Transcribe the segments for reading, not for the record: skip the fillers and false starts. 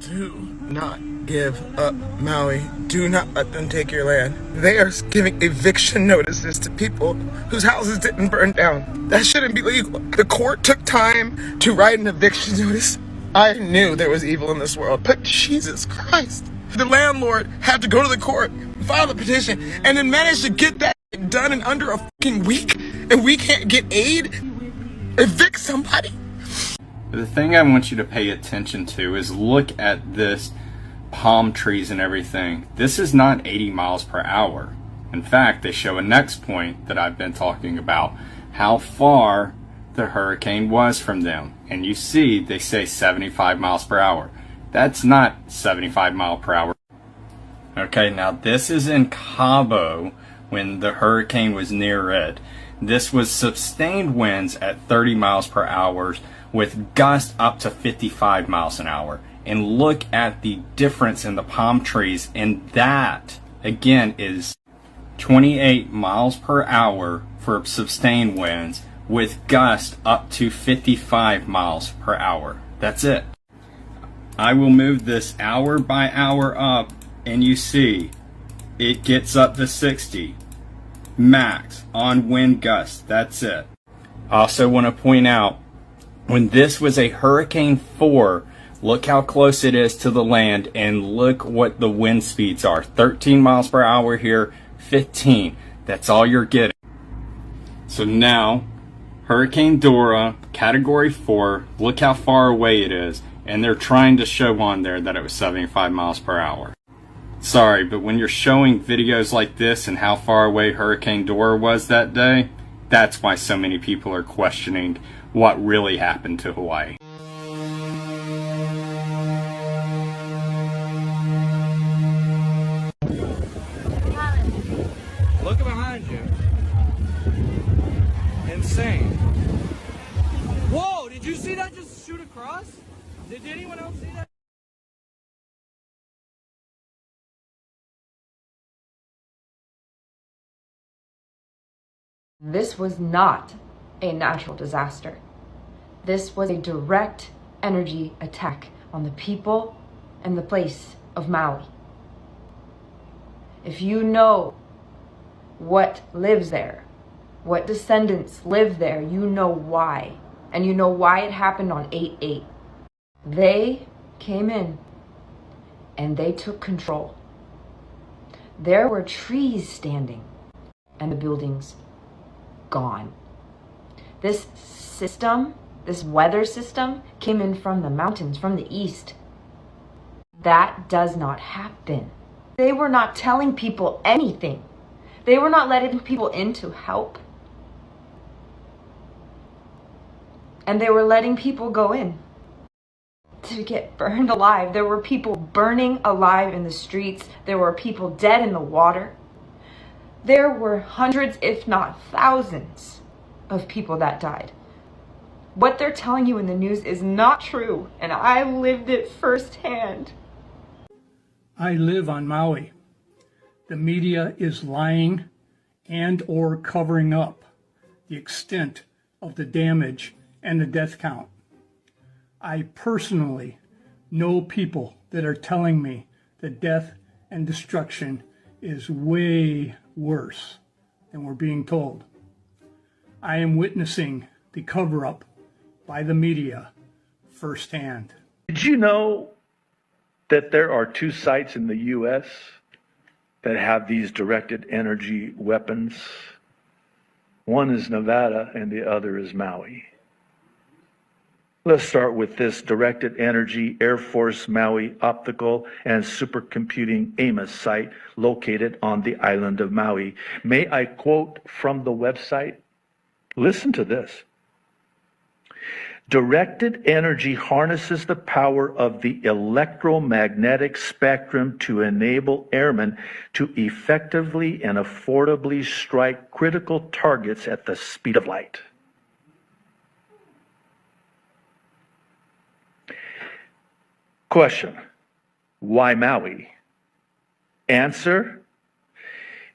Do not give up Maui. Do not let them take your land. They are giving eviction notices to people whose houses didn't burn down. That shouldn't be legal. The court took time to write an eviction notice. I knew there was evil in this world, but Jesus Christ. The landlord had to go to the court, file a petition, and then manage to get that done in under a fucking week, and we can't get aid? Evict somebody? The thing I want you to pay attention to is look at this palm trees and everything. This is not 80 miles per hour. In fact, they show a next point that I've been talking about, how far the hurricane was from them. And you see, they say 75 miles per hour. That's not 75 miles per hour. Okay, now this is in Cabo when the hurricane was near it. This was sustained winds at 30 miles per hour with gusts up to 55 miles an hour. And look at the difference in the palm trees, and that again is 28 miles per hour for sustained winds with gusts up to 55 miles per hour. That's it. I will move this hour by hour up, and you see it gets up to 60 max on wind gusts. That's it. I also want to point out, when this was a Hurricane 4, look how close it is to the land, and look what the wind speeds are. 13 miles per hour here, 15. That's all you're getting. So now, Hurricane Dora, Category 4, look how far away it is. And they're trying to show on there that it was 75 miles per hour. Sorry, but when you're showing videos like this and how far away Hurricane Dora was that day, that's why so many people are questioning what really happened to Hawaii. Look behind you. Insane. Whoa, did you see that just shoot across? Did anyone else see that? This was not a natural disaster. This was a direct energy attack on the people and the place of Maui. If you know what lives there, what descendants live there, you know why. And you know why it happened on 8/8. They came in and they took control. There were trees standing and the buildings gone. This system, this weather system, came in from the mountains, from the east. That does not happen. They were not telling people anything. They were not letting people in to help. And they were letting people go in to get burned alive. There were people burning alive in the streets. There were people dead in the water. There were hundreds, if not thousands, of people that died. What they're telling you in the news is not true, and I lived it firsthand. I live on Maui. The media is lying and or covering up the extent of the damage and the death count. I personally know people that are telling me the death and destruction is way worse than we're being told. I am witnessing the cover-up by the media firsthand. Did you know that there are 2 sites in the U.S. that have these directed energy weapons? One is Nevada and the other is Maui. Let's start with this directed energy Air Force Maui optical and supercomputing AMOS site located on the island of Maui. May I quote from the website? Listen to this. Directed energy harnesses the power of the electromagnetic spectrum to enable airmen to effectively and affordably strike critical targets at the speed of light. Question, why Maui? Answer,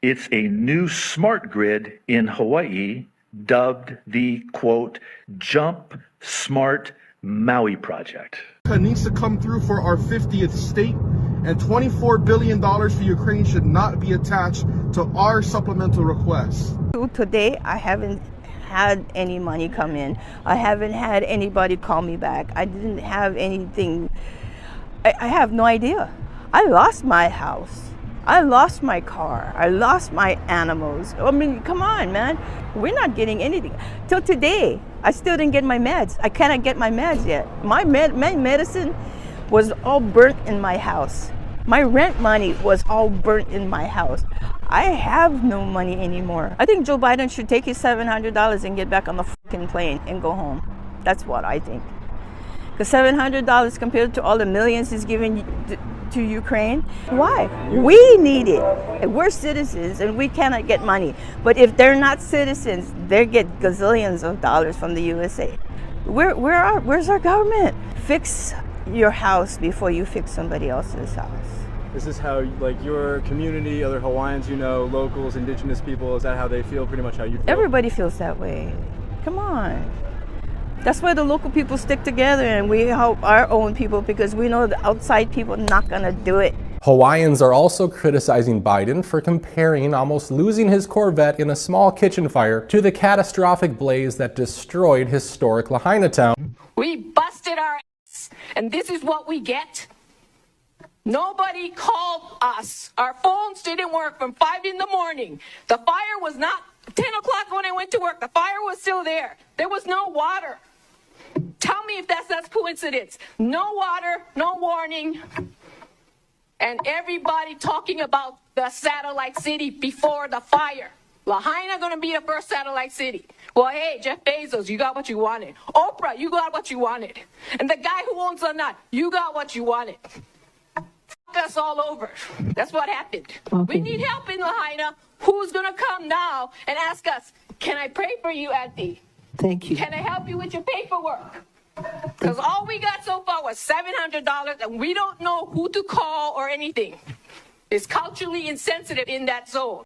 it's a new smart grid in Hawaii dubbed the, quote, Jump Smart Maui project. Needs to come through for our 50th state, and $24 billion for Ukraine should not be attached to our supplemental request. Today, I haven't had any money come in. I haven't had anybody call me back. I didn't have anything. I have no idea. I lost my house. I lost my car. I lost my animals. I mean, come on, man. We're not getting anything. Till today, I still didn't get my meds. I cannot get my meds yet. My medicine was all burnt in my house. My rent money was all burnt in my house. I have no money anymore. I think Joe Biden should take his $700 and get back on the fucking plane and go home. That's what I think. Because $700 compared to all the millions he's giving to Ukraine, why? We need it. And we're citizens and we cannot get money. But if they're not citizens, they get gazillions of dollars from the USA. Where's our government? Fix your house before you fix somebody else's house. Is this how, like, your community, other Hawaiians you know, locals, indigenous people, is that how they feel, pretty much how you feel? Everybody feels that way. Come on. That's why the local people stick together and we help our own people, because we know the outside people are not gonna do it. Hawaiians are also criticizing Biden for comparing almost losing his Corvette in a small kitchen fire to the catastrophic blaze that destroyed historic Lahaina town. We busted our ass, and this is what we get. Nobody called us. Our phones didn't work from 5 in the morning. The fire was not 10 o'clock when I went to work. The fire was still there. There was no water. Tell me if that's coincidence. No water, no warning. And everybody talking about the satellite city before the fire. Lahaina gonna be the first satellite city. Well, hey, Jeff Bezos, you got what you wanted. Oprah, you got what you wanted. And the guy who owns the nut, you got what you wanted. Fuck us all over. That's what happened. We need help in Lahaina. Who's gonna come now and ask us, can I pray for you, Auntie? Thank you. Can I help you with your paperwork? Because all we got so far was $700 and we don't know who to call or anything. It's culturally insensitive in that zone.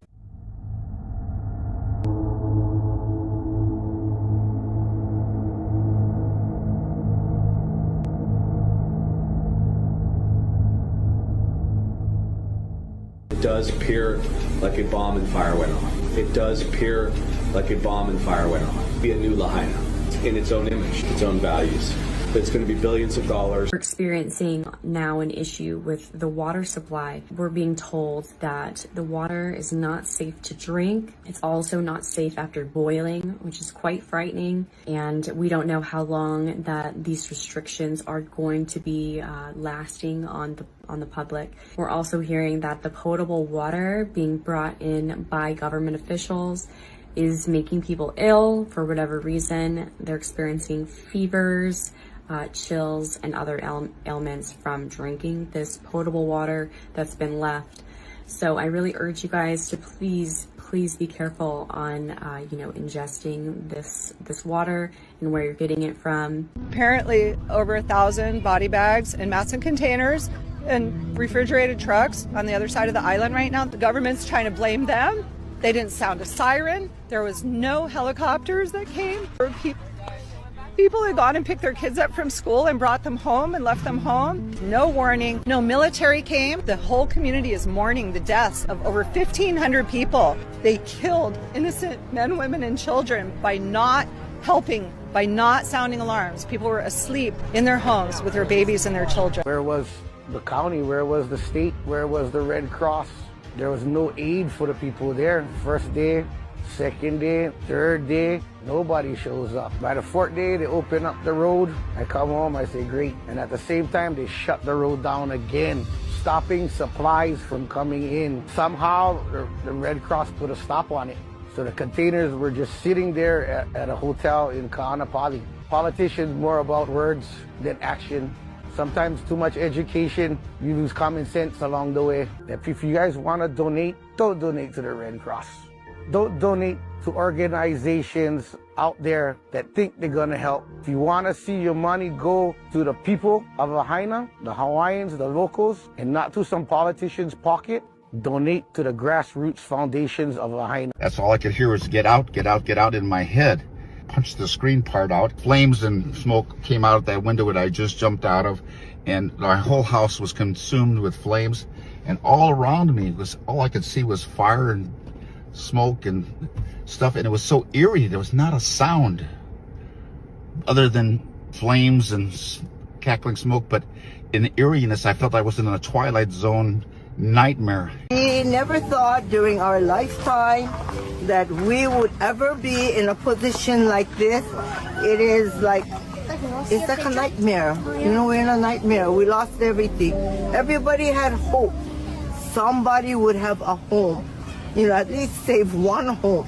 It does appear like a bomb and fire went off. It does appear like a bomb and fire went off. Be a new Lahaina in its own image, its own values. It's going to be billions of dollars. We're experiencing now an issue with the water supply. We're being told that the water is not safe to drink. It's also not safe after boiling, which is quite frightening. And we don't know how long that these restrictions are going to be lasting on the public. We're also hearing that the potable water being brought in by government officials is making people ill for whatever reason. They're experiencing fevers, chills, and other ailments from drinking this potable water that's been left. So I really urge you guys to please be careful on, ingesting this water and where you're getting it from. Apparently over 1,000 body bags in massive containers and refrigerated trucks on the other side of the island right now. The government's trying to blame them. They didn't sound a siren. There was no helicopters that came. People had gone and picked their kids up from school and brought them home and left them home. No warning. No military came. The whole community is mourning the deaths of over 1,500 people. They killed innocent men, women, and children by not helping, by not sounding alarms. People were asleep in their homes with their babies and their children. Where was the county? Where was the state? Where was the Red Cross? There was no aid for the people there. First day, second day, third day, nobody shows up. By the fourth day, they open up the road. I come home, I say, great. And at the same time, they shut the road down again, stopping supplies from coming in. Somehow, the Red Cross put a stop on it. So the containers were just sitting there at a hotel in Ka'anapali. Politicians more about words than action. Sometimes too much education, you lose common sense along the way. If you guys want to donate, don't donate to the Red Cross. Don't donate to organizations out there that think they're going to help. If you want to see your money go to the people of Lahaina, the Hawaiians, the locals, and not to some politician's pocket, donate to the grassroots foundations of Lahaina. That's all I could hear was get out, get out, get out in my head. punched the screen part out. Flames and smoke came out of that window that I just jumped out of, and my whole house was consumed with flames. And all around me was, all I could see was fire and smoke and stuff, and it was so eerie. There was not a sound other than flames and cackling smoke, but in the eeriness, I felt I was in a Twilight Zone nightmare. We never thought during our lifetime that we would ever be in a position like this. It is like, it's like a nightmare. You know, we're in a nightmare. We lost everything. Everybody had hope. Somebody would have a home. You know, at least save one home.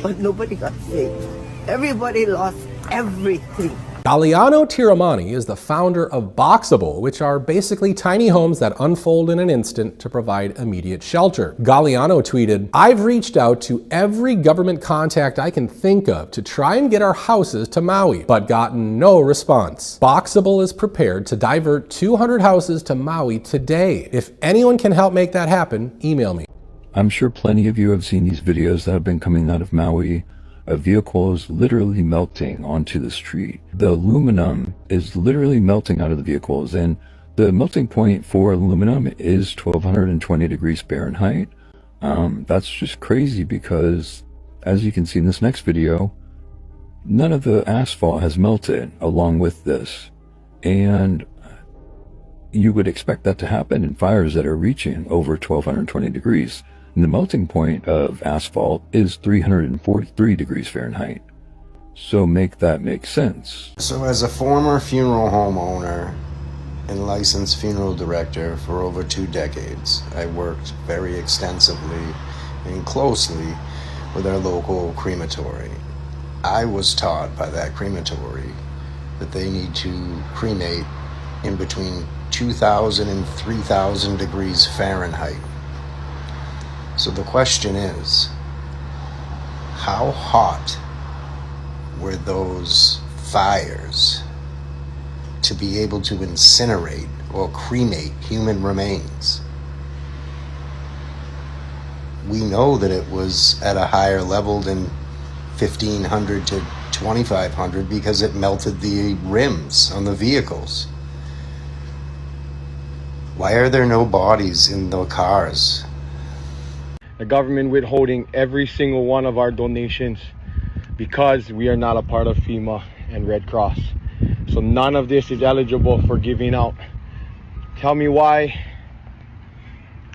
But nobody got saved. Everybody lost everything. Galliano Tiramani is the founder of Boxable, which are basically tiny homes that unfold in an instant to provide immediate shelter. Galliano tweeted, "I've reached out to every government contact I can think of to try and get our houses to Maui, but gotten no response. Boxable is prepared to divert 200 houses to Maui today. If anyone can help make that happen, email me." I'm sure plenty of you have seen these videos that have been coming out of Maui. A vehicle is literally melting onto the street. The aluminum is literally melting out of the vehicles, and the melting point for aluminum is 1220 degrees Fahrenheit. That's just crazy because, as you can see in this next video, none of the asphalt has melted along with this. And you would expect that to happen in fires that are reaching over 1220 degrees. And the melting point of asphalt is 343 degrees Fahrenheit. So make that make sense. So as a former funeral home owner and licensed funeral director for over 2 decades, I worked very extensively and closely with our local crematory. I was taught by that crematory that they need to cremate in between 2,000 and 3,000 degrees Fahrenheit. So the question is, how hot were those fires to be able to incinerate or cremate human remains? We know that it was at a higher level than 1,500 to 2,500 because it melted the rims on the vehicles. Why are there no bodies in the cars? The government withholding every single one of our donations because we are not a part of FEMA and Red Cross. So none of this is eligible for giving out. Tell me why.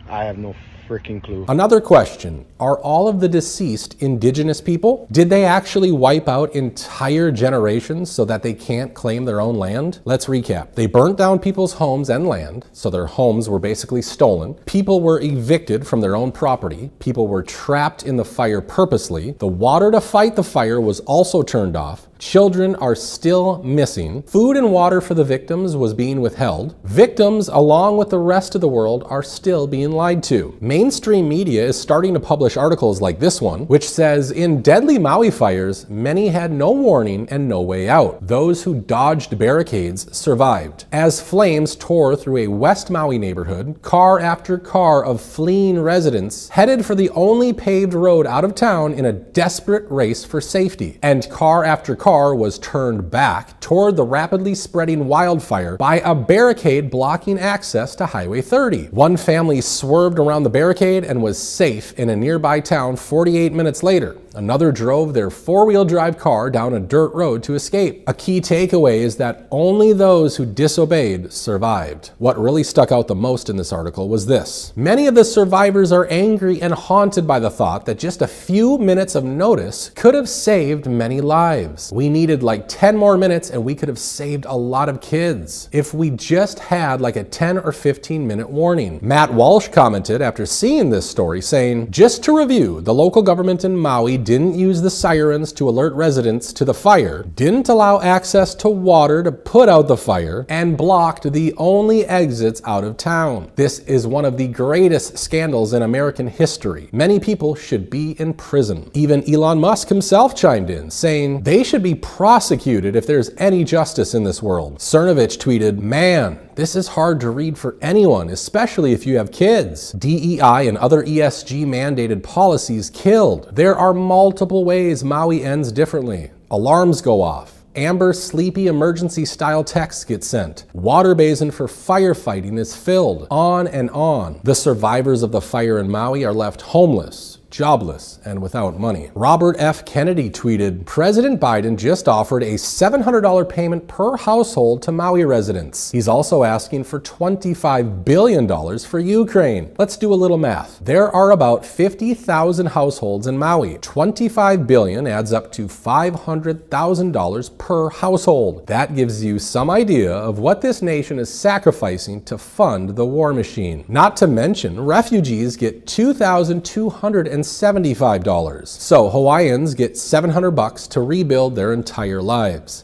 I have no freaking clue. Another question, are all of the deceased indigenous people? Did they actually wipe out entire generations so that they can't claim their own land? Let's recap. They burnt down people's homes and land, so their homes were basically stolen. People were evicted from their own property. People were trapped in the fire purposely. The water to fight the fire was also turned off. Children are still missing. Food and water for the victims was being withheld. Victims, along with the rest of the world, are still being lied to. Mainstream media is starting to publish articles like this one, which says, in deadly Maui fires, many had no warning and no way out. Those who dodged barricades survived. As flames tore through a West Maui neighborhood, car after car of fleeing residents headed for the only paved road out of town in a desperate race for safety. And car after car was turned back toward the rapidly spreading wildfire by a barricade blocking access to Highway 30. One family swerved around the barricade and was safe in a nearby town 48 minutes later. Another drove their four-wheel drive car down a dirt road to escape. A key takeaway is that only those who disobeyed survived. What really stuck out the most in this article was this. Many of the survivors are angry and haunted by the thought that just a few minutes of notice could have saved many lives. We needed like 10 more minutes and we could have saved a lot of kids if we just had like a 10 or 15 minute warning. Matt Walsh commented after seeing this story saying, just to review, the local government in Maui didn't use the sirens to alert residents to the fire, didn't allow access to water to put out the fire, and blocked the only exits out of town. This is one of the greatest scandals in American history. Many people should be in prison. Even Elon Musk himself chimed in, saying they should be prosecuted if there's any justice in this world. Cernovich tweeted, "Man, this is hard to read for anyone, especially if you have kids. DEI and other ESG mandated policies killed. There are multiple ways Maui ends differently. Alarms go off. Amber Sleepy emergency style texts get sent. Water basin for firefighting is filled. On and on. The survivors of the fire in Maui are left homeless, jobless, and without money. Robert F. Kennedy tweeted, President Biden just offered a $700 payment per household to Maui residents. He's also asking for $25 billion for Ukraine. Let's do a little math. There are about 50,000 households in Maui. $25 billion adds up to $500,000 per household. That gives you some idea of what this nation is sacrificing to fund the war machine. Not to mention, refugees get $2,275. So Hawaiians get $700 to rebuild their entire lives.